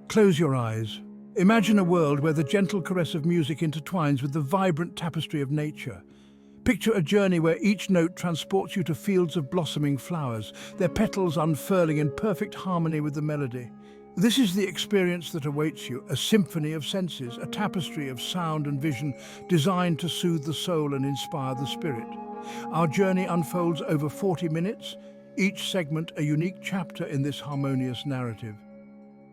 Close your eyes. Imagine a world where the gentle caress of music intertwines with the vibrant tapestry of nature. Picture a journey where each note transports you to fields of blossoming flowers, their petals unfurling in perfect harmony with the melody. This is the experience that awaits you, a symphony of senses, a tapestry of sound and vision designed to soothe the soul and inspire the spirit. Our journey unfolds over 40 minutes, each segment a unique chapter in this harmonious narrative.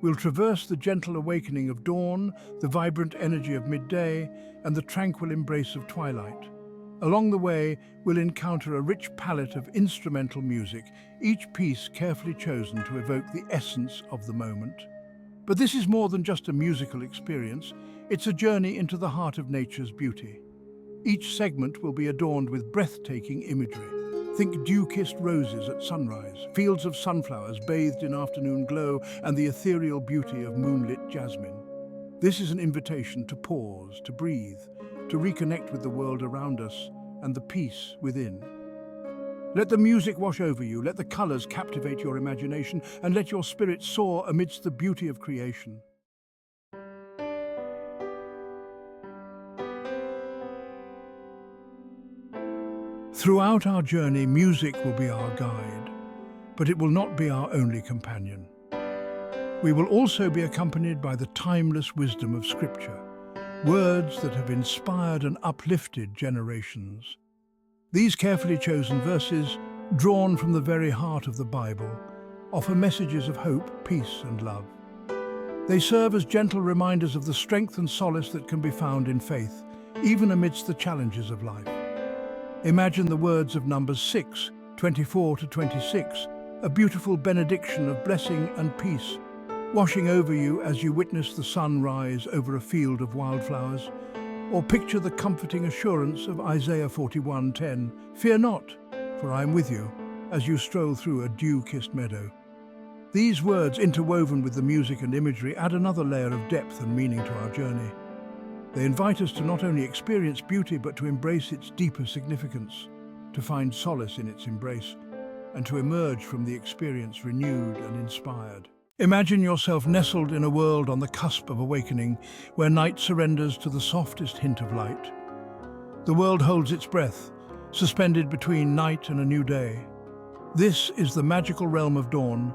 We'll traverse the gentle awakening of dawn, the vibrant energy of midday, and the tranquil embrace of twilight. Along the way, we'll encounter a rich palette of instrumental music, each piece carefully chosen to evoke the essence of the moment. But this is more than just a musical experience, it's a journey into the heart of nature's beauty. Each segment will be adorned with breathtaking imagery. Think dew-kissed roses at sunrise, fields of sunflowers bathed in afternoon glow, and the ethereal beauty of moonlit jasmine. This is an invitation to pause, to breathe, to reconnect with the world around us and the peace within. Let the music wash over you, let the colors captivate your imagination, and let your spirit soar amidst the beauty of creation. Throughout our journey, music will be our guide, but it will not be our only companion. We will also be accompanied by the timeless wisdom of Scripture, words that have inspired and uplifted generations. These carefully chosen verses, drawn from the very heart of the Bible, offer messages of hope, peace, and love. They serve as gentle reminders of the strength and solace that can be found in faith, even amidst the challenges of life. Imagine the words of Numbers 6, 24-26, a beautiful benediction of blessing and peace, washing over you as you witness the sun rise over a field of wildflowers. Or picture the comforting assurance of Isaiah 41:10, "Fear not, for I am with you, as you stroll through a dew-kissed meadow." These words, interwoven with the music and imagery, add another layer of depth and meaning to our journey. They invite us to not only experience beauty, but to embrace its deeper significance, to find solace in its embrace, and to emerge from the experience renewed and inspired. Imagine yourself nestled in a world on the cusp of awakening, where night surrenders to the softest hint of light. The world holds its breath, suspended between night and a new day. This is the magical realm of dawn,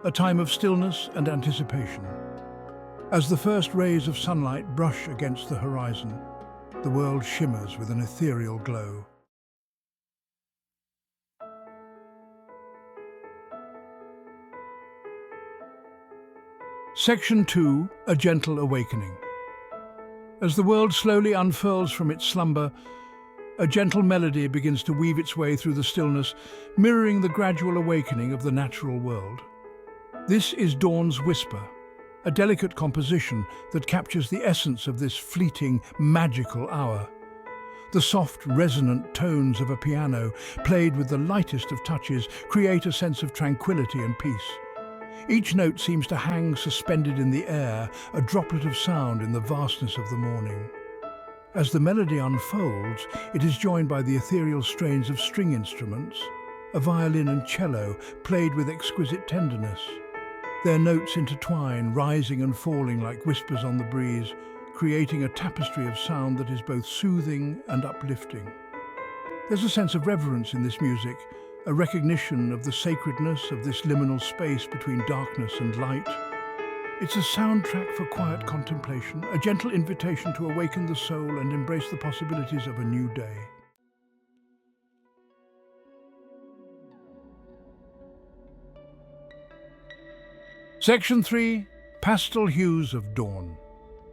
a time of stillness and anticipation. As the first rays of sunlight brush against the horizon, the world shimmers with an ethereal glow. Section 2, A Gentle Awakening. As the world slowly unfurls from its slumber, a gentle melody begins to weave its way through the stillness, mirroring the gradual awakening of the natural world. This is dawn's whisper, a delicate composition that captures the essence of this fleeting, magical hour. The soft, resonant tones of a piano, played with the lightest of touches, create a sense of tranquility and peace. Each note seems to hang suspended in the air, a droplet of sound in the vastness of the morning. As the melody unfolds, it is joined by the ethereal strains of string instruments, a violin and cello played with exquisite tenderness. Their notes intertwine, rising and falling like whispers on the breeze, creating a tapestry of sound that is both soothing and uplifting. There's a sense of reverence in this music, a recognition of the sacredness of this liminal space between darkness and light. It's a soundtrack for quiet contemplation, a gentle invitation to awaken the soul and embrace the possibilities of a new day. Section 3, Pastel Hues of Dawn.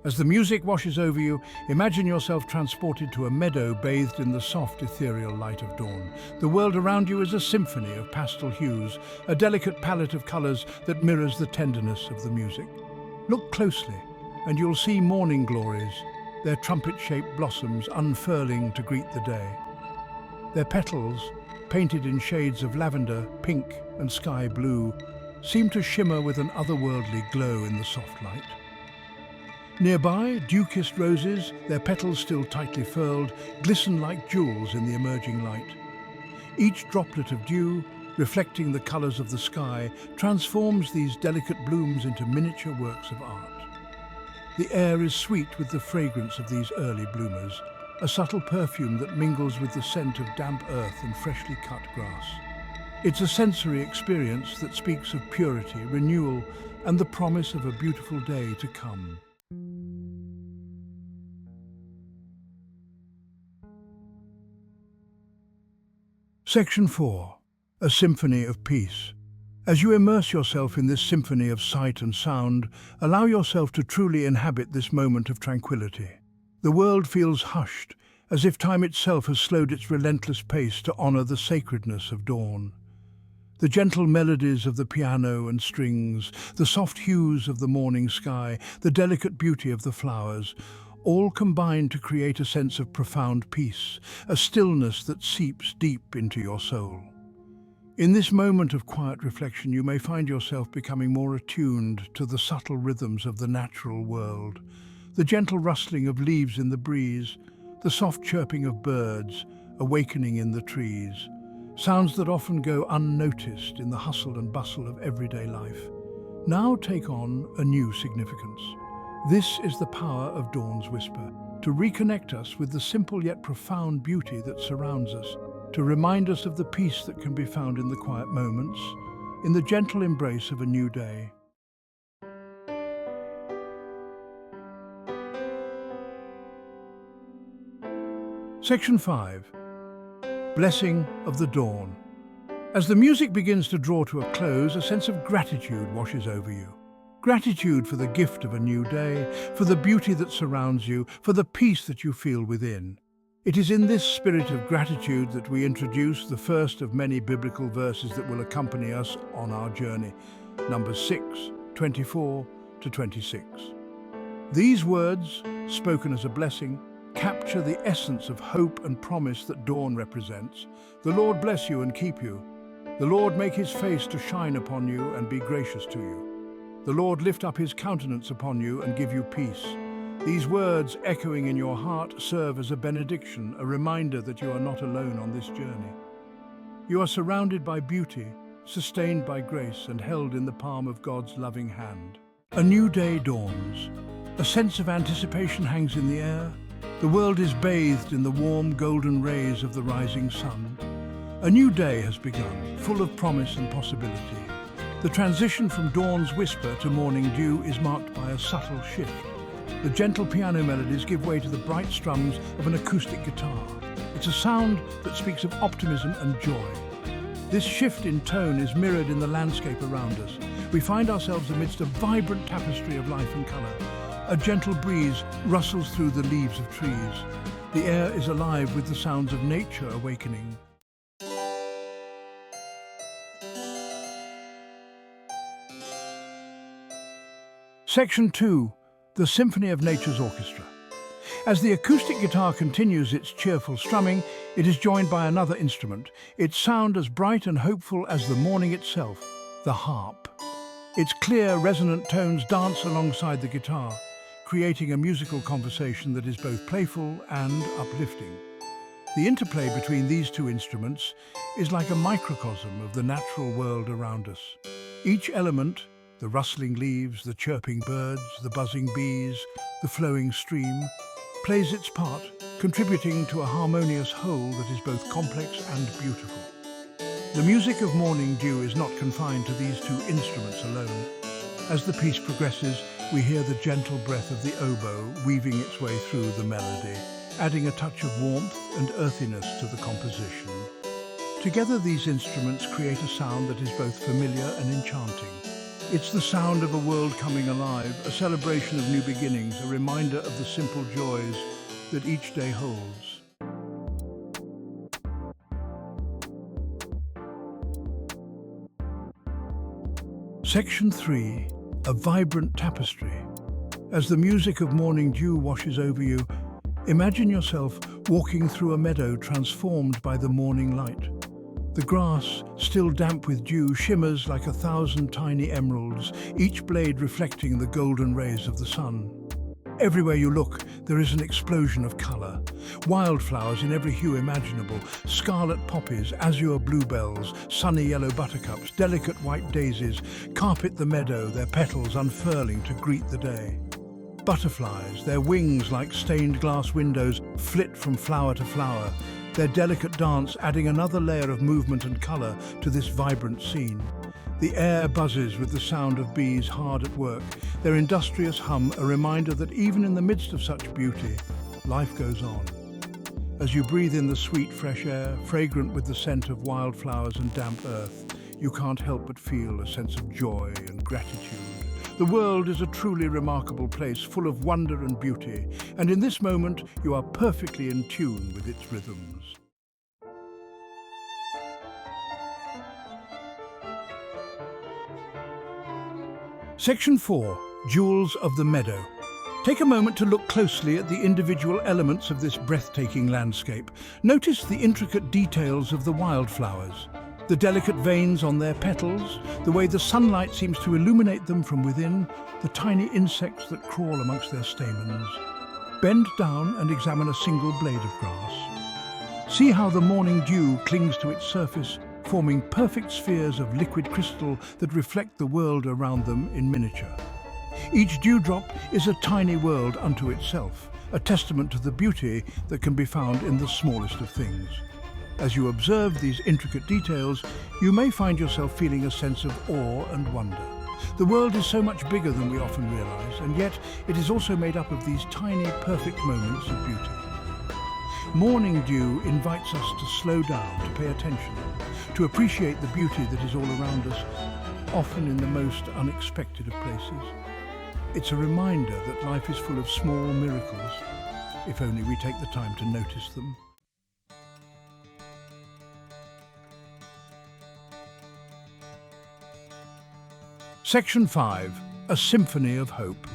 As the music washes over you, imagine yourself transported to a meadow bathed in the soft, ethereal light of dawn. The world around you is a symphony of pastel hues, a delicate palette of colors that mirrors the tenderness of the music. Look closely, and you'll see morning glories, their trumpet-shaped blossoms unfurling to greet the day. Their petals, painted in shades of lavender, pink, and sky blue, seem to shimmer with an otherworldly glow in the soft light. Nearby, dew-kissed roses, their petals still tightly furled, glisten like jewels in the emerging light. Each droplet of dew, reflecting the colors of the sky, transforms these delicate blooms into miniature works of art. The air is sweet with the fragrance of these early bloomers, a subtle perfume that mingles with the scent of damp earth and freshly cut grass. It's a sensory experience that speaks of purity, renewal, and the promise of a beautiful day to come. Section 4. A Symphony of Peace. As you immerse yourself in this symphony of sight and sound, allow yourself to truly inhabit this moment of tranquility. The world feels hushed, as if time itself has slowed its relentless pace to honor the sacredness of dawn. The gentle melodies of the piano and strings, the soft hues of the morning sky, the delicate beauty of the flowers, all combine to create a sense of profound peace, a stillness that seeps deep into your soul. In this moment of quiet reflection, you may find yourself becoming more attuned to the subtle rhythms of the natural world, the gentle rustling of leaves in the breeze, the soft chirping of birds awakening in the trees, sounds that often go unnoticed in the hustle and bustle of everyday life, now take on a new significance. This is the power of dawn's whisper, to reconnect us with the simple yet profound beauty that surrounds us, to remind us of the peace that can be found in the quiet moments, in the gentle embrace of a new day. Section 5. Blessing of the Dawn. As the music begins to draw to a close, a sense of gratitude washes over you. Gratitude for the gift of a new day, for the beauty that surrounds you, for the peace that you feel within. It is in this spirit of gratitude that we introduce the first of many biblical verses that will accompany us on our journey, Numbers 6, 24 to 26. These words, spoken as a blessing, capture the essence of hope and promise that dawn represents. The Lord bless you and keep you. The Lord make his face to shine upon you and be gracious to you. The Lord lift up his countenance upon you and give you peace. These words, echoing in your heart, serve as a benediction, a reminder that you are not alone on this journey. You are surrounded by beauty, sustained by grace, and held in the palm of God's loving hand. A new day dawns. A sense of anticipation hangs in the air. The world is bathed in the warm, golden rays of the rising sun. A new day has begun, full of promise and possibility. The transition from dawn's whisper to morning dew is marked by a subtle shift. The gentle piano melodies give way to the bright strums of an acoustic guitar. It's a sound that speaks of optimism and joy. This shift in tone is mirrored in the landscape around us. We find ourselves amidst a vibrant tapestry of life and color. A gentle breeze rustles through the leaves of trees. The air is alive with the sounds of nature awakening. Section 2. The Symphony of Nature's Orchestra. As the acoustic guitar continues its cheerful strumming, it is joined by another instrument, its sound as bright and hopeful as the morning itself, the harp. Its clear, resonant tones dance alongside the guitar, creating a musical conversation that is both playful and uplifting. The interplay between these two instruments is like a microcosm of the natural world around us. Each element, the rustling leaves, the chirping birds, the buzzing bees, the flowing stream, plays its part, contributing to a harmonious whole that is both complex and beautiful. The music of morning dew is not confined to these two instruments alone. As the piece progresses, we hear the gentle breath of the oboe weaving its way through the melody, adding a touch of warmth and earthiness to the composition. Together, these instruments create a sound that is both familiar and enchanting. It's the sound of a world coming alive, a celebration of new beginnings, a reminder of the simple joys that each day holds. Section 3. A vibrant tapestry. As the music of morning dew washes over you, imagine yourself walking through a meadow transformed by the morning light. The grass, still damp with dew, shimmers like 1,000 tiny emeralds, each blade reflecting the golden rays of the sun. Everywhere you look, there is an explosion of colour. Wildflowers in every hue imaginable, scarlet poppies, azure bluebells, sunny yellow buttercups, delicate white daisies, carpet the meadow, their petals unfurling to greet the day. Butterflies, their wings like stained glass windows, flit from flower to flower, their delicate dance adding another layer of movement and colour to this vibrant scene. The air buzzes with the sound of bees hard at work, their industrious hum a reminder that even in the midst of such beauty, life goes on. As you breathe in the sweet fresh air, fragrant with the scent of wildflowers and damp earth, you can't help but feel a sense of joy and gratitude. The world is a truly remarkable place, full of wonder and beauty, and in this moment you are perfectly in tune with its rhythms. Section 4. Jewels of the Meadow. Take a moment to look closely at the individual elements of this breathtaking landscape. Notice the intricate details of the wildflowers, the delicate veins on their petals, the way the sunlight seems to illuminate them from within, the tiny insects that crawl amongst their stamens. Bend down and examine a single blade of grass. See how the morning dew clings to its surface, forming perfect spheres of liquid crystal that reflect the world around them in miniature. Each dewdrop is a tiny world unto itself, a testament to the beauty that can be found in the smallest of things. As you observe these intricate details, you may find yourself feeling a sense of awe and wonder. The world is so much bigger than we often realize, and yet it is also made up of these tiny, perfect moments of beauty. Morning dew invites us to slow down, to pay attention, to appreciate the beauty that is all around us, often in the most unexpected of places. It's a reminder that life is full of small miracles, if only we take the time to notice them. Section 5. A Symphony of Hope.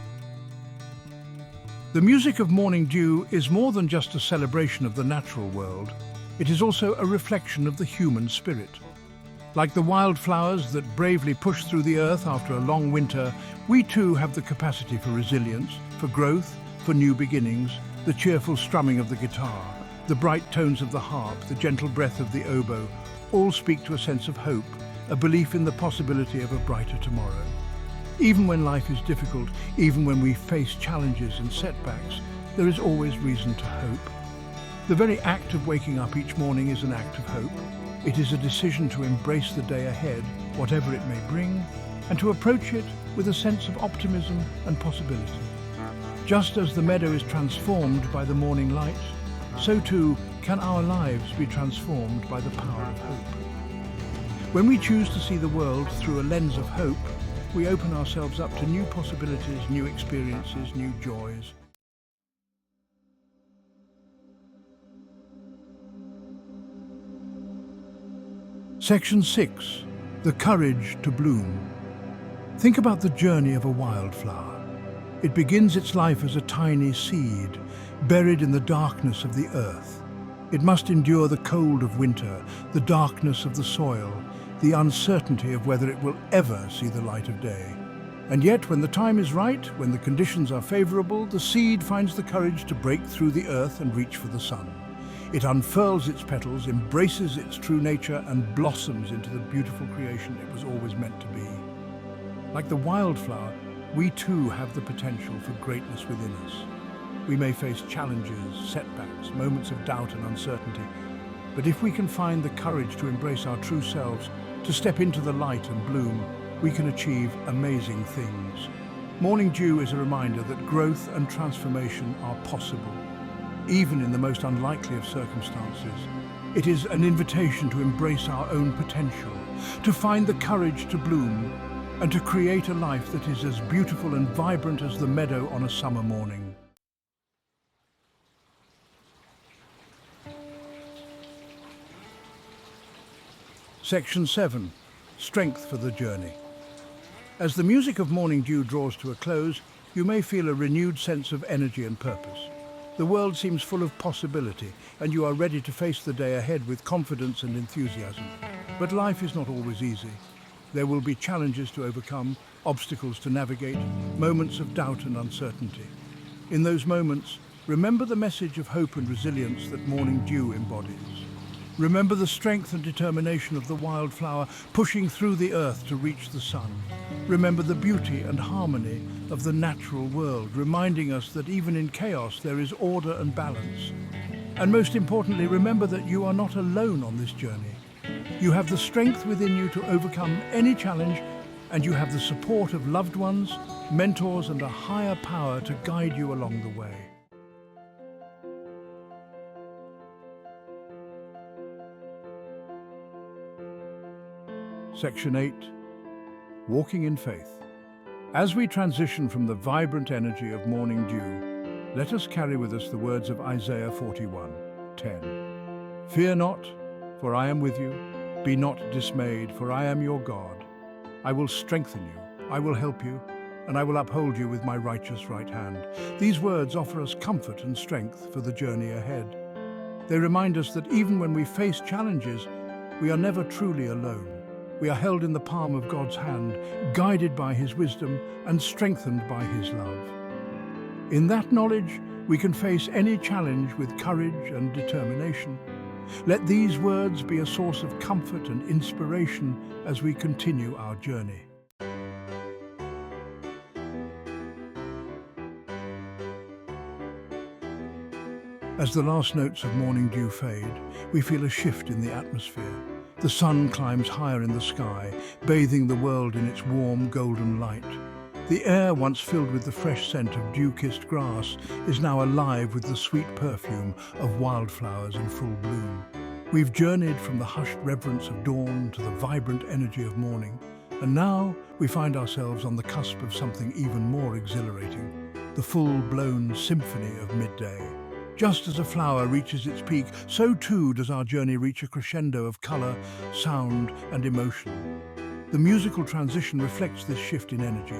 The music of morning dew is more than just a celebration of the natural world. It is also a reflection of the human spirit. Like the wildflowers that bravely push through the earth after a long winter, we too have the capacity for resilience, for growth, for new beginnings. The cheerful strumming of the guitar, the bright tones of the harp, the gentle breath of the oboe, all speak to a sense of hope, a belief in the possibility of a brighter tomorrow. Even when life is difficult, even when we face challenges and setbacks, there is always reason to hope. The very act of waking up each morning is an act of hope. It is a decision to embrace the day ahead, whatever it may bring, and to approach it with a sense of optimism and possibility. Just as the meadow is transformed by the morning light, so too can our lives be transformed by the power of hope. When we choose to see the world through a lens of hope, we open ourselves up to new possibilities, new experiences, new joys. Section 6. The Courage to Bloom. Think about the journey of a wildflower. It begins its life as a tiny seed, buried in the darkness of the earth. It must endure the cold of winter, the darkness of the soil, the uncertainty of whether it will ever see the light of day. And yet, when the time is right, when the conditions are favorable, the seed finds the courage to break through the earth and reach for the sun. It unfurls its petals, embraces its true nature, and blossoms into the beautiful creation it was always meant to be. Like the wildflower, we too have the potential for greatness within us. We may face challenges, setbacks, moments of doubt and uncertainty, but if we can find the courage to embrace our true selves, to step into the light and bloom, we can achieve amazing things. Morning dew is a reminder that growth and transformation are possible, even in the most unlikely of circumstances. It is an invitation to embrace our own potential, to find the courage to bloom, and to create a life that is as beautiful and vibrant as the meadow on a summer morning. Section 7. Strength for the journey. As the music of morning dew draws to a close, you may feel a renewed sense of energy and purpose. The world seems full of possibility, and you are ready to face the day ahead with confidence and enthusiasm. But life is not always easy. There will be challenges to overcome, obstacles to navigate, moments of doubt and uncertainty. In those moments, remember the message of hope and resilience that morning dew embodies. Remember the strength and determination of the wildflower pushing through the earth to reach the sun. Remember the beauty and harmony of the natural world, reminding us that even in chaos there is order and balance. And most importantly, remember that you are not alone on this journey. You have the strength within you to overcome any challenge, and you have the support of loved ones, mentors, and a higher power to guide you along the way. Section 8. Walking in Faith. As we transition from the vibrant energy of morning dew, let us carry with us the words of Isaiah 41:10. Fear not, for I am with you. Be not dismayed, for I am your God. I will strengthen you, I will help you, and I will uphold you with my righteous right hand. These words offer us comfort and strength for the journey ahead. They remind us that even when we face challenges, we are never truly alone. We are held in the palm of God's hand, guided by His wisdom and strengthened by His love. In that knowledge, we can face any challenge with courage and determination. Let these words be a source of comfort and inspiration as we continue our journey. As the last notes of morning dew fade, we feel a shift in the atmosphere. The sun climbs higher in the sky, bathing the world in its warm golden light. The air, once filled with the fresh scent of dew-kissed grass, is now alive with the sweet perfume of wildflowers in full bloom. We've journeyed from the hushed reverence of dawn to the vibrant energy of morning, and now we find ourselves on the cusp of something even more exhilarating, the full-blown symphony of midday. Just as a flower reaches its peak, so too does our journey reach a crescendo of color, sound, and emotion. The musical transition reflects this shift in energy.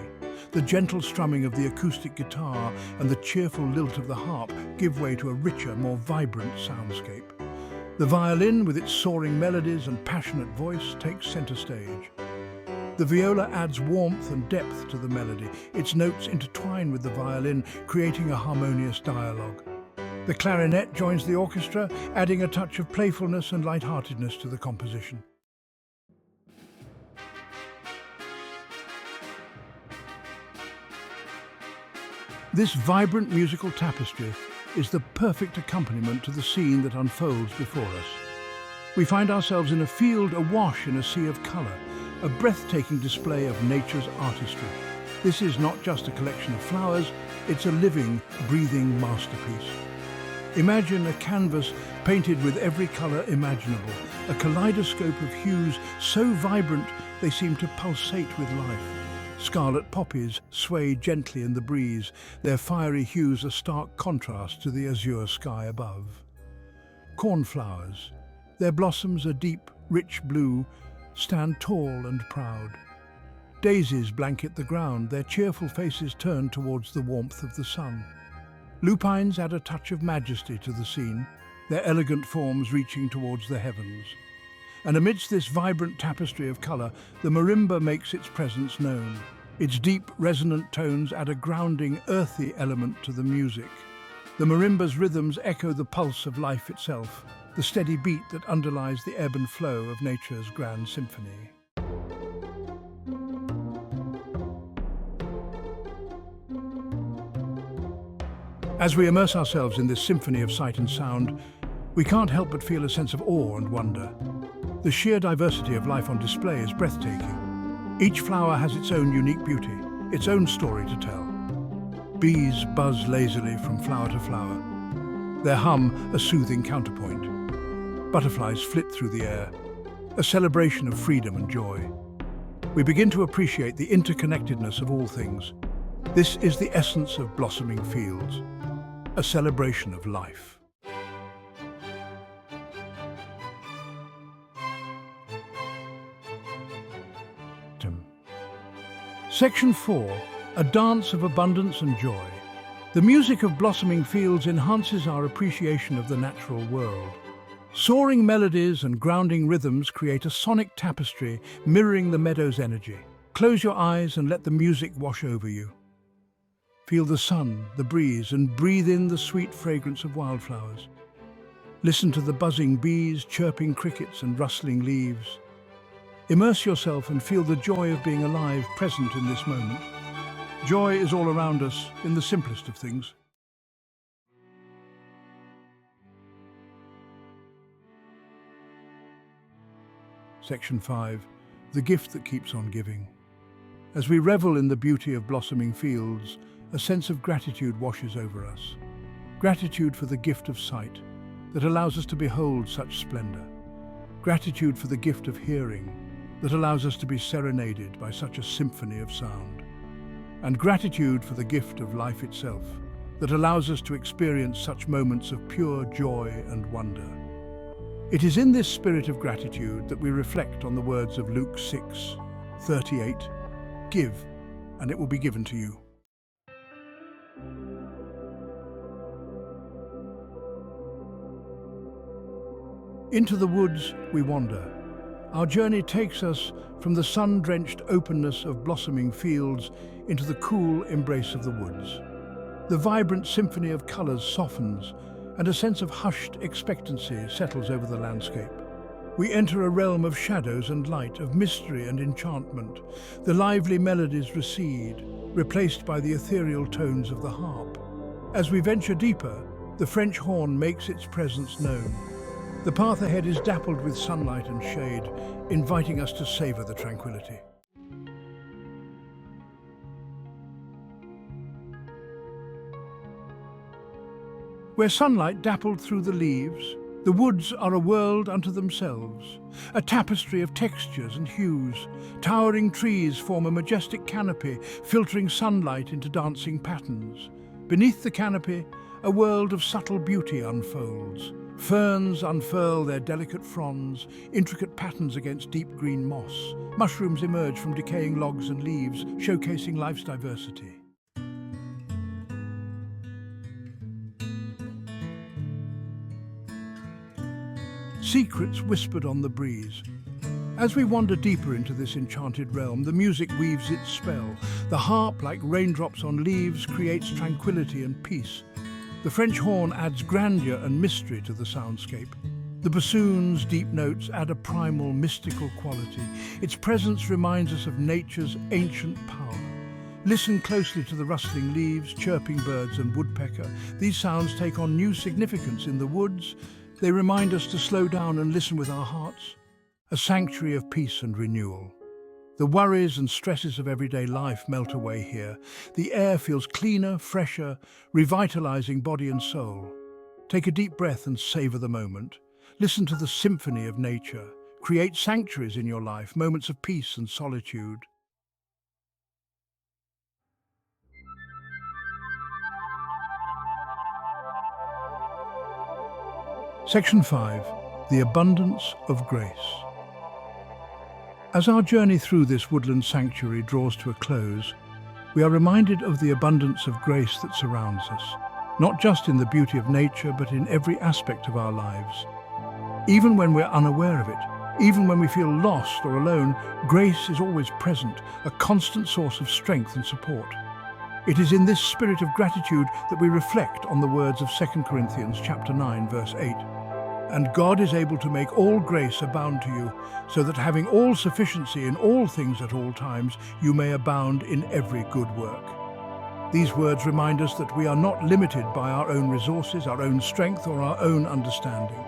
The gentle strumming of the acoustic guitar and the cheerful lilt of the harp give way to a richer, more vibrant soundscape. The violin, with its soaring melodies and passionate voice, takes center stage. The viola adds warmth and depth to the melody. Its notes intertwine with the violin, creating a harmonious dialogue. The clarinet joins the orchestra, adding a touch of playfulness and lightheartedness to the composition. This vibrant musical tapestry is the perfect accompaniment to the scene that unfolds before us. We find ourselves in a field awash in a sea of colour, a breathtaking display of nature's artistry. This is not just a collection of flowers, it's a living, breathing masterpiece. Imagine a canvas painted with every colour imaginable, a kaleidoscope of hues so vibrant they seem to pulsate with life. Scarlet poppies sway gently in the breeze, their fiery hues a stark contrast to the azure sky above. Cornflowers, their blossoms a deep, rich blue, stand tall and proud. Daisies blanket the ground, their cheerful faces turned towards the warmth of the sun. Lupines add a touch of majesty to the scene, their elegant forms reaching towards the heavens. And amidst this vibrant tapestry of colour, the marimba makes its presence known. Its deep, resonant tones add a grounding, earthy element to the music. The marimba's rhythms echo the pulse of life itself, the steady beat that underlies the ebb and flow of nature's grand symphony. As we immerse ourselves in this symphony of sight and sound, we can't help but feel a sense of awe and wonder. The sheer diversity of life on display is breathtaking. Each flower has its own unique beauty, its own story to tell. Bees buzz lazily from flower to flower, their hum a soothing counterpoint. Butterflies flit through the air, a celebration of freedom and joy. We begin to appreciate the interconnectedness of all things. This is the essence of blossoming fields, a celebration of life. Section 4, a dance of abundance and joy. The music of blossoming fields enhances our appreciation of the natural world. Soaring melodies and grounding rhythms create a sonic tapestry mirroring the meadow's energy. Close your eyes and let the music wash over you. Feel the sun, the breeze, and breathe in the sweet fragrance of wildflowers. Listen to the buzzing bees, chirping crickets, and rustling leaves. Immerse yourself and feel the joy of being alive, present in this moment. Joy is all around us in the simplest of things. Section 5. The gift that keeps on giving. As we revel in the beauty of blossoming fields, a sense of gratitude washes over us. Gratitude for the gift of sight that allows us to behold such splendor. Gratitude for the gift of hearing that allows us to be serenaded by such a symphony of sound. And gratitude for the gift of life itself that allows us to experience such moments of pure joy and wonder. It is in this spirit of gratitude that we reflect on the words of Luke 6:38. Give, and it will be given to you. Into the woods we wander. Our journey takes us from the sun-drenched openness of blossoming fields into the cool embrace of the woods. The vibrant symphony of colors softens, and a sense of hushed expectancy settles over the landscape. We enter a realm of shadows and light, of mystery and enchantment. The lively melodies recede, replaced by the ethereal tones of the harp. As we venture deeper, the French horn makes its presence known. The path ahead is dappled with sunlight and shade, inviting us to savor the tranquility. Where sunlight dappled through the leaves, the woods are a world unto themselves, a tapestry of textures and hues. Towering trees form a majestic canopy, filtering sunlight into dancing patterns. Beneath the canopy, a world of subtle beauty unfolds. Ferns unfurl their delicate fronds, intricate patterns against deep green moss. Mushrooms emerge from decaying logs and leaves, showcasing life's diversity. Secrets whispered on the breeze. As we wander deeper into this enchanted realm, the music weaves its spell. The harp, like raindrops on leaves, creates tranquility and peace. The French horn adds grandeur and mystery to the soundscape. The bassoon's deep notes add a primal, mystical quality. Its presence reminds us of nature's ancient power. Listen closely to the rustling leaves, chirping birds and woodpecker. These sounds take on new significance in the woods. They remind us to slow down and listen with our hearts. A sanctuary of peace and renewal. The worries and stresses of everyday life melt away here. The air feels cleaner, fresher, revitalizing body and soul. Take a deep breath and savor the moment. Listen to the symphony of nature. Create sanctuaries in your life, moments of peace and solitude. Section 5. The Abundance of Grace. As our journey through this woodland sanctuary draws to a close, we are reminded of the abundance of grace that surrounds us, not just in the beauty of nature, but in every aspect of our lives. Even when we're unaware of it, even when we feel lost or alone, grace is always present, a constant source of strength and support. It is in this spirit of gratitude that we reflect on the words of 2 Corinthians chapter 9, verse 8. And God is able to make all grace abound to you, so that having all sufficiency in all things at all times, you may abound in every good work. These words remind us that we are not limited by our own resources, our own strength, or our own understanding.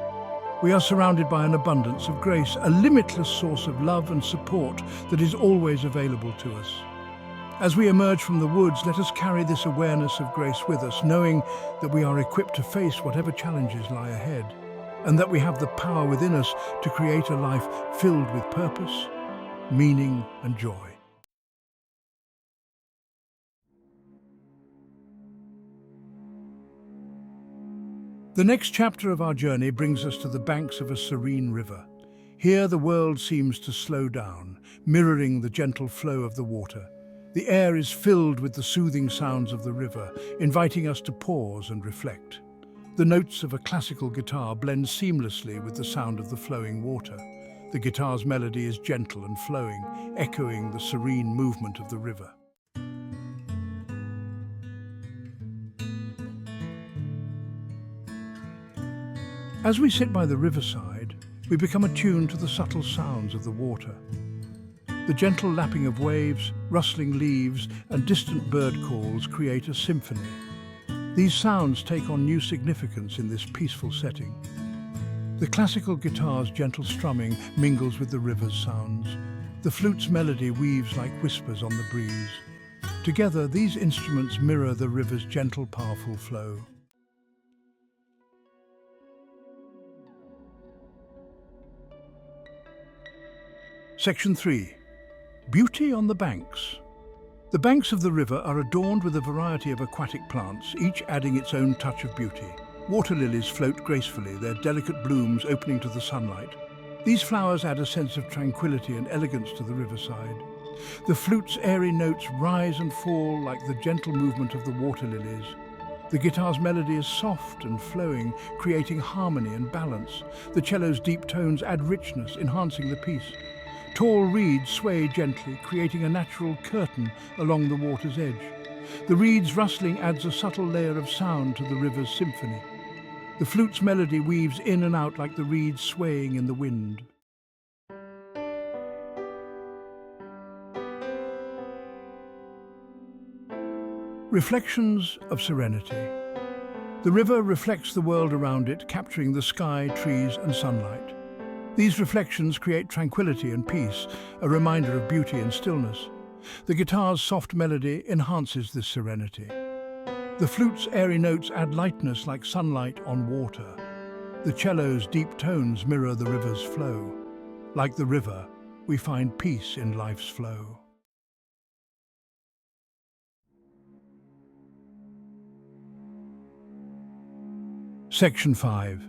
We are surrounded by an abundance of grace, a limitless source of love and support that is always available to us. As we emerge from the woods, let us carry this awareness of grace with us, knowing that we are equipped to face whatever challenges lie ahead, and that we have the power within us to create a life filled with purpose, meaning, and joy. The next chapter of our journey brings us to the banks of a serene river. Here the world seems to slow down, mirroring the gentle flow of the water. The air is filled with the soothing sounds of the river, inviting us to pause and reflect. The notes of a classical guitar blend seamlessly with the sound of the flowing water. The guitar's melody is gentle and flowing, echoing the serene movement of the river. As we sit by the riverside, we become attuned to the subtle sounds of the water. The gentle lapping of waves, rustling leaves, and distant bird calls create a symphony. These sounds take on new significance in this peaceful setting. The classical guitar's gentle strumming mingles with the river's sounds. The flute's melody weaves like whispers on the breeze. Together, these instruments mirror the river's gentle, powerful flow. Section 3. Beauty on the banks. The banks of the river are adorned with a variety of aquatic plants, each adding its own touch of beauty. Water lilies float gracefully, their delicate blooms opening to the sunlight. These flowers add a sense of tranquility and elegance to the riverside. The flute's airy notes rise and fall like the gentle movement of the water lilies. The guitar's melody is soft and flowing, creating harmony and balance. The cello's deep tones add richness, enhancing the piece. Tall reeds sway gently, creating a natural curtain along the water's edge. The reeds' rustling adds a subtle layer of sound to the river's symphony. The flute's melody weaves in and out like the reeds swaying in the wind. Reflections of serenity. The river reflects the world around it, capturing the sky, trees, and sunlight. These reflections create tranquility and peace, a reminder of beauty and stillness. The guitar's soft melody enhances this serenity. The flute's airy notes add lightness like sunlight on water. The cello's deep tones mirror the river's flow. Like the river, we find peace in life's flow. Section 5.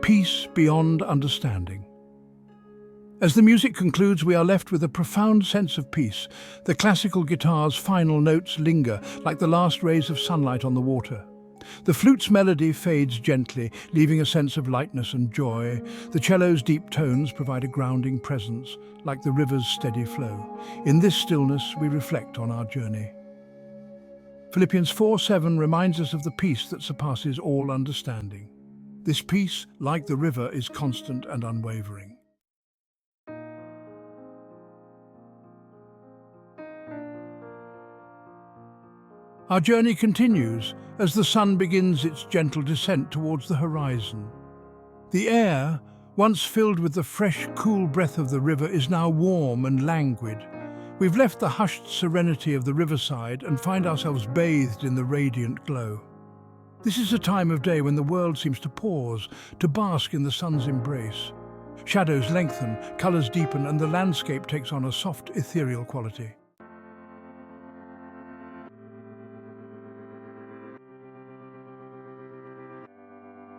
Peace beyond understanding. As the music concludes, we are left with a profound sense of peace. The classical guitar's final notes linger like the last rays of sunlight on the water. The flute's melody fades gently, leaving a sense of lightness and joy. The cello's deep tones provide a grounding presence, like the river's steady flow. In this stillness, we reflect on our journey. Philippians 4:7 reminds us of the peace that surpasses all understanding. This peace, like the river, is constant and unwavering. Our journey continues as the sun begins its gentle descent towards the horizon. The air, once filled with the fresh, cool breath of the river, is now warm and languid. We've left the hushed serenity of the riverside and find ourselves bathed in the radiant glow. This is a time of day when the world seems to pause, to bask in the sun's embrace. Shadows lengthen, colours deepen, and the landscape takes on a soft, ethereal quality.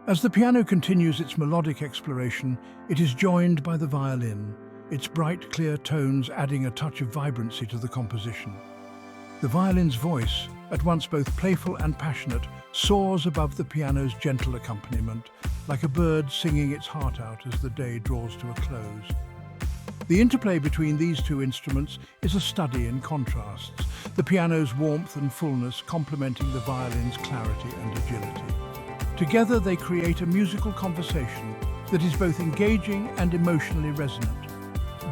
As the piano continues its melodic exploration, it is joined by the violin, its bright, clear tones adding a touch of vibrancy to the composition. The violin's voice, at once both playful and passionate, soars above the piano's gentle accompaniment, like a bird singing its heart out as the day draws to a close. The interplay between these two instruments is a study in contrasts, the piano's warmth and fullness complementing the violin's clarity and agility. Together they create a musical conversation that is both engaging and emotionally resonant.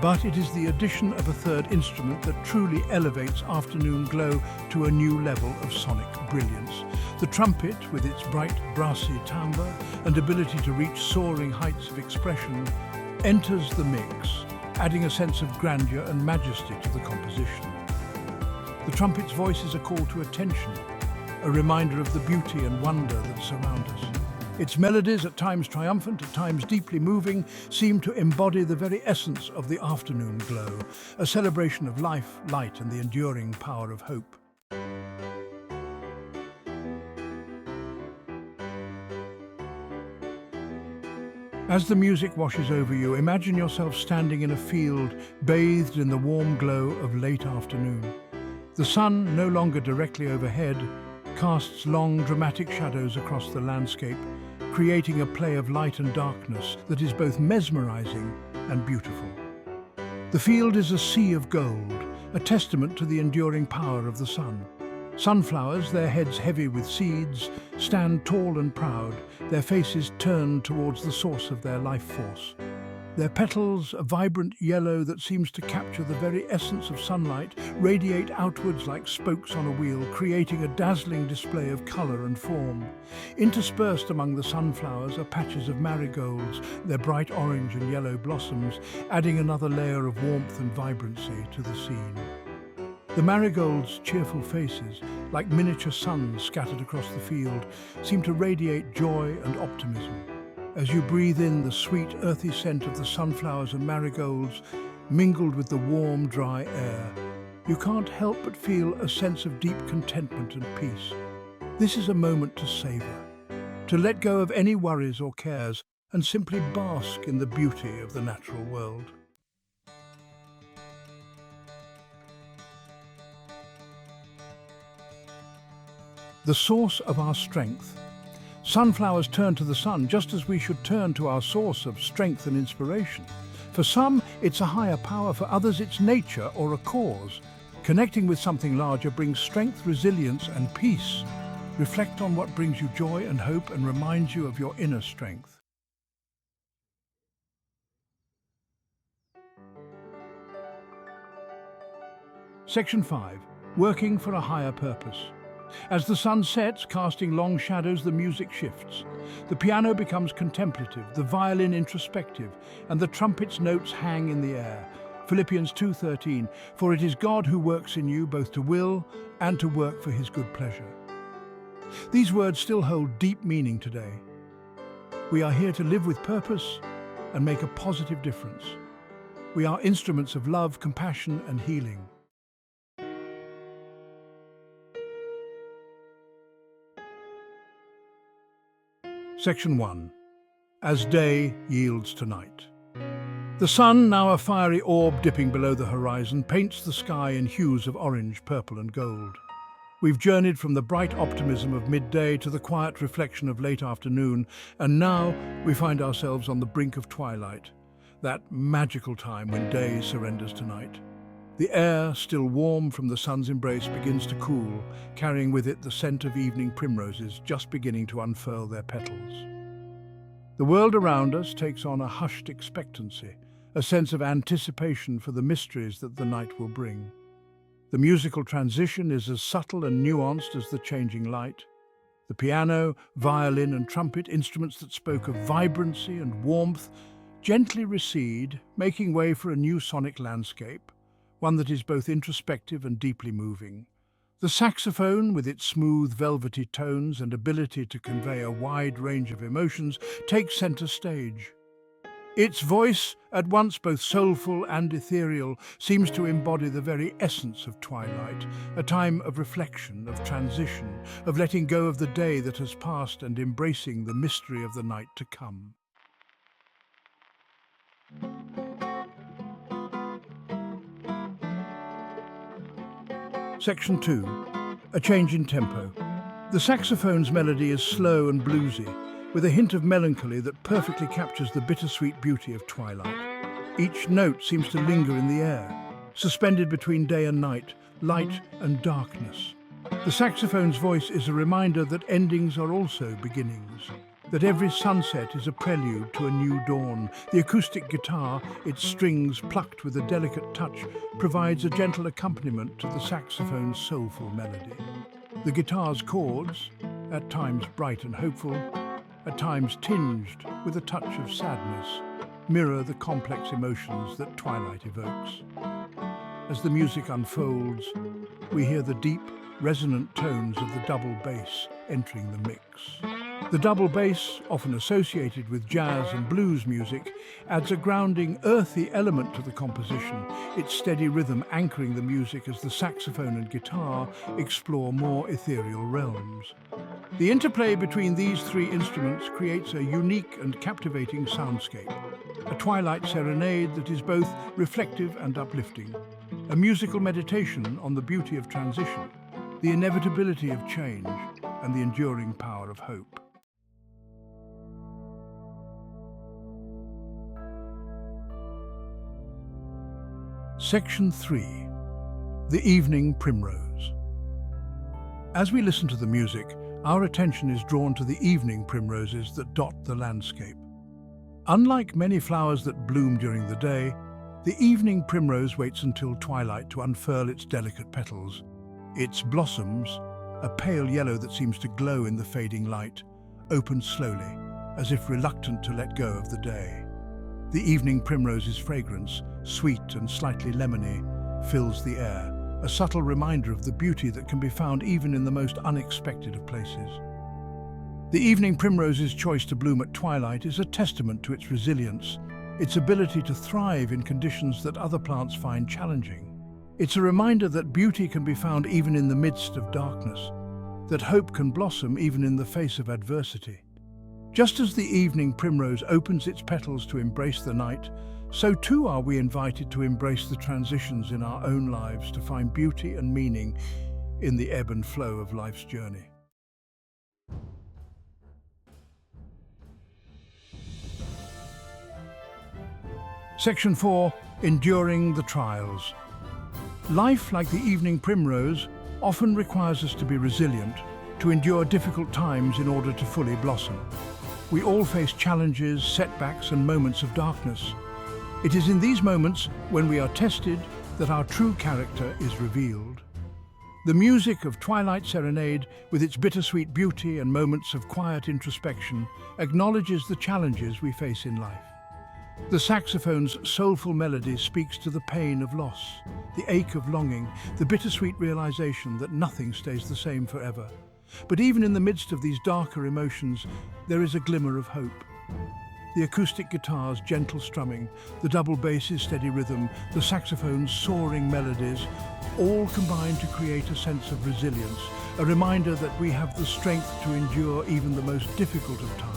But it is the addition of a third instrument that truly elevates Afternoon Glow to a new level of sonic brilliance. The trumpet, with its bright brassy timbre and ability to reach soaring heights of expression, enters the mix, adding a sense of grandeur and majesty to the composition. The trumpet's voice is a call to attention, a reminder of the beauty and wonder that surround us. Its melodies, at times triumphant, at times deeply moving, seem to embody the very essence of the afternoon glow, a celebration of life, light, and the enduring power of hope. As the music washes over you, imagine yourself standing in a field bathed in the warm glow of late afternoon. The sun, no longer directly overhead, casts long, dramatic shadows across the landscape, creating a play of light and darkness that is both mesmerizing and beautiful. The field is a sea of gold, a testament to the enduring power of the sun. Sunflowers, their heads heavy with seeds, stand tall and proud, their faces turned towards the source of their life force. Their petals, a vibrant yellow that seems to capture the very essence of sunlight, radiate outwards like spokes on a wheel, creating a dazzling display of colour and form. Interspersed among the sunflowers are patches of marigolds, their bright orange and yellow blossoms, adding another layer of warmth and vibrancy to the scene. The marigolds' cheerful faces, like miniature suns scattered across the field, seem to radiate joy and optimism. As you breathe in the sweet, earthy scent of the sunflowers and marigolds, mingled with the warm, dry air, you can't help but feel a sense of deep contentment and peace. This is a moment to savour, to let go of any worries or cares, and simply bask in the beauty of the natural world. The source of our strength. Sunflowers turn to the sun just as we should turn to our source of strength and inspiration. For some, it's a higher power, for others it's nature or a cause. Connecting with something larger brings strength, resilience and peace. Reflect on what brings you joy and hope and reminds you of your inner strength. Section 5. Working for a higher purpose. As the sun sets, casting long shadows, the music shifts. The piano becomes contemplative, the violin introspective, and the trumpet's notes hang in the air. Philippians 2:13, for it is God who works in you both to will and to work for his good pleasure. These words still hold deep meaning today. We are here to live with purpose and make a positive difference. We are instruments of love, compassion, and healing. Section 1. As day yields to night. The sun, now a fiery orb dipping below the horizon, paints the sky in hues of orange, purple and gold. We've journeyed from the bright optimism of midday to the quiet reflection of late afternoon, and now we find ourselves on the brink of twilight, that magical time when day surrenders to night. The air, still warm from the sun's embrace, begins to cool, carrying with it the scent of evening primroses just beginning to unfurl their petals. The world around us takes on a hushed expectancy, a sense of anticipation for the mysteries that the night will bring. The musical transition is as subtle and nuanced as the changing light. The piano, violin and trumpet, instruments that spoke of vibrancy and warmth, gently recede, making way for a new sonic landscape, one that is both introspective and deeply moving. The saxophone, with its smooth, velvety tones and ability to convey a wide range of emotions, takes center stage. Its voice, at once both soulful and ethereal, seems to embody the very essence of twilight, a time of reflection, of transition, of letting go of the day that has passed and embracing the mystery of the night to come. Section 2. A change in tempo. The saxophone's melody is slow and bluesy, with a hint of melancholy that perfectly captures the bittersweet beauty of twilight. Each note seems to linger in the air, suspended between day and night, light and darkness. The saxophone's voice is a reminder that endings are also beginnings, that every sunset is a prelude to a new dawn. The acoustic guitar, its strings plucked with a delicate touch, provides a gentle accompaniment to the saxophone's soulful melody. The guitar's chords, at times bright and hopeful, at times tinged with a touch of sadness, mirror the complex emotions that twilight evokes. As the music unfolds, we hear the deep, resonant tones of the double bass entering the mix. The double bass, often associated with jazz and blues music, adds a grounding, earthy element to the composition, its steady rhythm anchoring the music as the saxophone and guitar explore more ethereal realms. The interplay between these three instruments creates a unique and captivating soundscape, a twilight serenade that is both reflective and uplifting, a musical meditation on the beauty of transition, the inevitability of change, and the enduring power of hope. Section 3. The Evening Primrose. As we listen to the music, our attention is drawn to the evening primroses that dot the landscape. Unlike many flowers that bloom during the day, the evening primrose waits until twilight to unfurl its delicate petals. Its blossoms, a pale yellow that seems to glow in the fading light, open slowly, as if reluctant to let go of the day. The evening primrose's fragrance, sweet and slightly lemony, fills the air, a subtle reminder of the beauty that can be found even in the most unexpected of places. The evening primrose's choice to bloom at twilight is a testament to its resilience, its ability to thrive in conditions that other plants find challenging. It's a reminder that beauty can be found even in the midst of darkness, that hope can blossom even in the face of adversity. Just as the evening primrose opens its petals to embrace the night, so too are we invited to embrace the transitions in our own lives to find beauty and meaning in the ebb and flow of life's journey. Section 4. Enduring the trials. Life, like the evening primrose, often requires us to be resilient, to endure difficult times in order to fully blossom. We all face challenges, setbacks, and moments of darkness. It is in these moments, when we are tested, that our true character is revealed. The music of Twilight Serenade, with its bittersweet beauty and moments of quiet introspection, acknowledges the challenges we face in life. The saxophone's soulful melody speaks to the pain of loss, the ache of longing, the bittersweet realization that nothing stays the same forever. But even in the midst of these darker emotions, there is a glimmer of hope. The acoustic guitar's gentle strumming, the double bass's steady rhythm, the saxophone's soaring melodies, all combine to create a sense of resilience, a reminder that we have the strength to endure even the most difficult of times.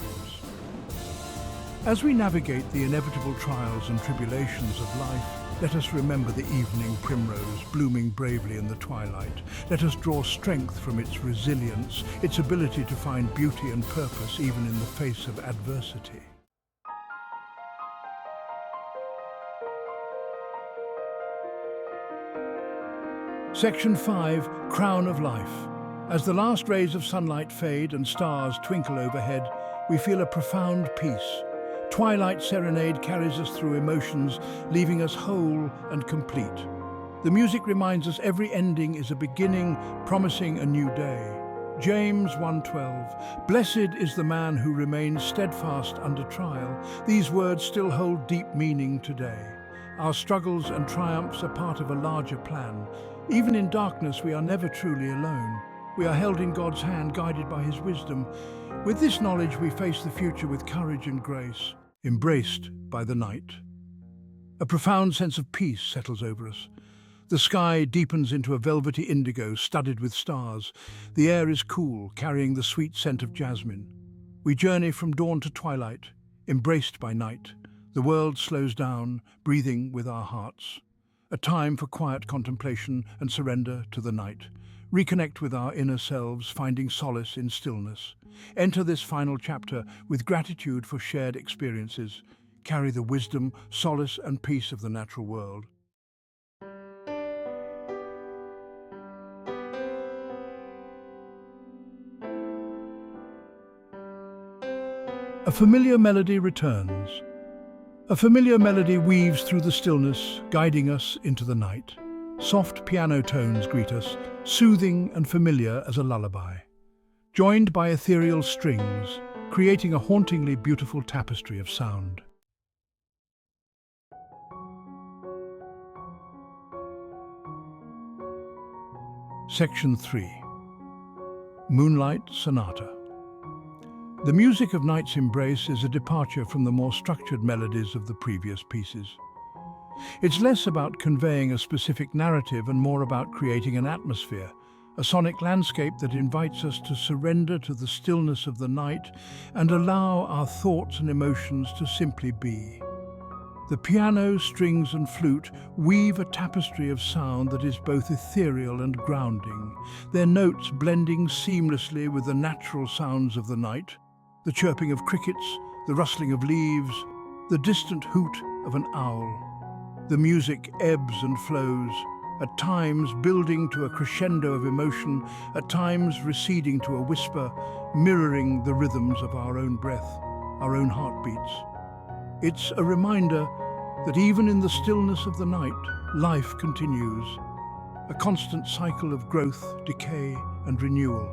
As we navigate the inevitable trials and tribulations of life, let us remember the evening primrose blooming bravely in the twilight. Let us draw strength from its resilience, its ability to find beauty and purpose even in the face of adversity. Section 5. Crown of Life. As the last rays of sunlight fade and stars twinkle overhead, we feel a profound peace. Twilight Serenade carries us through emotions, leaving us whole and complete. The music reminds us every ending is a beginning, promising a new day. James 1:12. Blessed is the man who remains steadfast under trial. These words still hold deep meaning today. Our struggles and triumphs are part of a larger plan. Even in darkness, we are never truly alone. We are held in God's hand, guided by His wisdom. With this knowledge, we face the future with courage and grace, embraced by the night. A profound sense of peace settles over us. The sky deepens into a velvety indigo studded with stars. The air is cool, carrying the sweet scent of jasmine. We journey from dawn to twilight, embraced by night. The world slows down, breathing with our hearts. A time for quiet contemplation and surrender to the night. Reconnect with our inner selves, finding solace in stillness. Enter this final chapter with gratitude for shared experiences. Carry the wisdom, solace, and peace of the natural world. A familiar melody returns. A familiar melody weaves through the stillness, guiding us into the night. Soft piano tones greet us, soothing and familiar as a lullaby. Joined by ethereal strings, creating a hauntingly beautiful tapestry of sound. Section 3. Moonlight Sonata. The music of Night's Embrace is a departure from the more structured melodies of the previous pieces. It's less about conveying a specific narrative and more about creating an atmosphere, a sonic landscape that invites us to surrender to the stillness of the night and allow our thoughts and emotions to simply be. The piano, strings and flute weave a tapestry of sound that is both ethereal and grounding, their notes blending seamlessly with the natural sounds of the night, the chirping of crickets, the rustling of leaves, the distant hoot of an owl. The music ebbs and flows, at times building to a crescendo of emotion, at times receding to a whisper, mirroring the rhythms of our own breath, our own heartbeats. It's a reminder that even in the stillness of the night, life continues, a constant cycle of growth, decay, and renewal.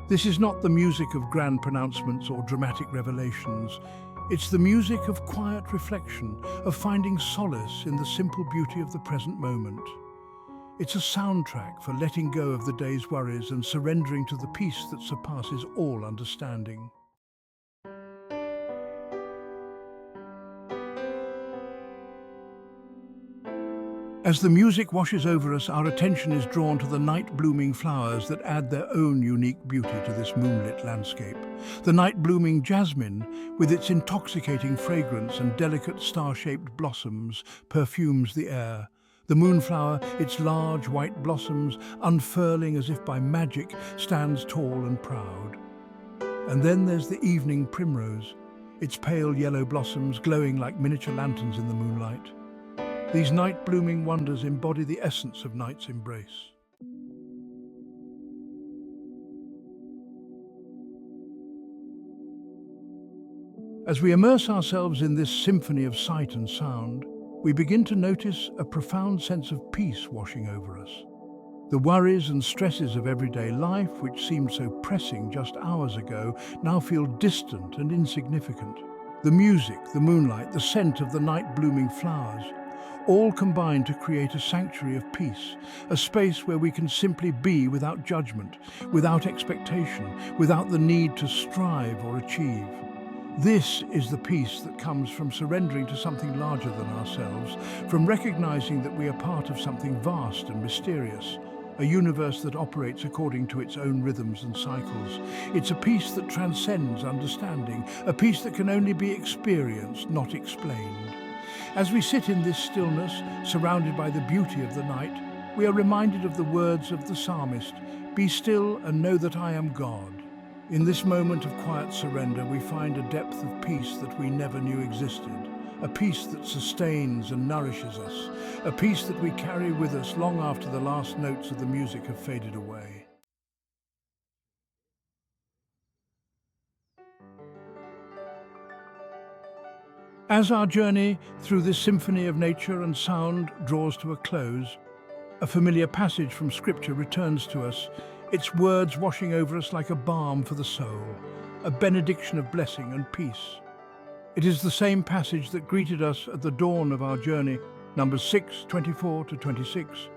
This is not the music of grand pronouncements or dramatic revelations. It's the music of quiet reflection, of finding solace in the simple beauty of the present moment. It's a soundtrack for letting go of the day's worries and surrendering to the peace that surpasses all understanding. As the music washes over us, our attention is drawn to the night-blooming flowers that add their own unique beauty to this moonlit landscape. The night-blooming jasmine, with its intoxicating fragrance and delicate star-shaped blossoms, perfumes the air. The moonflower, its large white blossoms, unfurling as if by magic, stands tall and proud. And then there's the evening primrose, its pale yellow blossoms glowing like miniature lanterns in the moonlight. These night-blooming wonders embody the essence of night's embrace. As we immerse ourselves in this symphony of sight and sound, we begin to notice a profound sense of peace washing over us. The worries and stresses of everyday life, which seemed so pressing just hours ago, now feel distant and insignificant. The music, the moonlight, the scent of the night-blooming flowers, all combine to create a sanctuary of peace, a space where we can simply be without judgment, without expectation, without the need to strive or achieve. This is the peace that comes from surrendering to something larger than ourselves, from recognizing that we are part of something vast and mysterious, a universe that operates according to its own rhythms and cycles. It's a peace that transcends understanding, a peace that can only be experienced, not explained. As we sit in this stillness, surrounded by the beauty of the night, we are reminded of the words of the psalmist, "Be still and know that I am God." In this moment of quiet surrender, we find a depth of peace that we never knew existed, a peace that sustains and nourishes us, a peace that we carry with us long after the last notes of the music have faded away. As our journey through this symphony of nature and sound draws to a close, a familiar passage from Scripture returns to us, its words washing over us like a balm for the soul, a benediction of blessing and peace. It is the same passage that greeted us at the dawn of our journey, Numbers 6:24-26.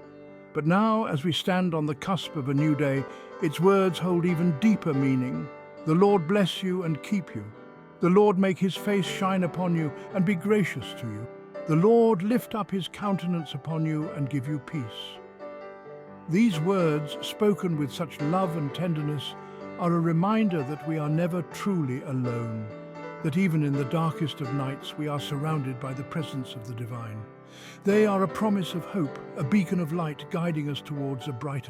But now, as we stand on the cusp of a new day, its words hold even deeper meaning. The Lord bless you and keep you. The Lord make his face shine upon you and be gracious to you. The Lord lift up his countenance upon you and give you peace. These words, spoken with such love and tenderness, are a reminder that we are never truly alone, that even in the darkest of nights we are surrounded by the presence of the divine. They are a promise of hope, a beacon of light guiding us towards a brighter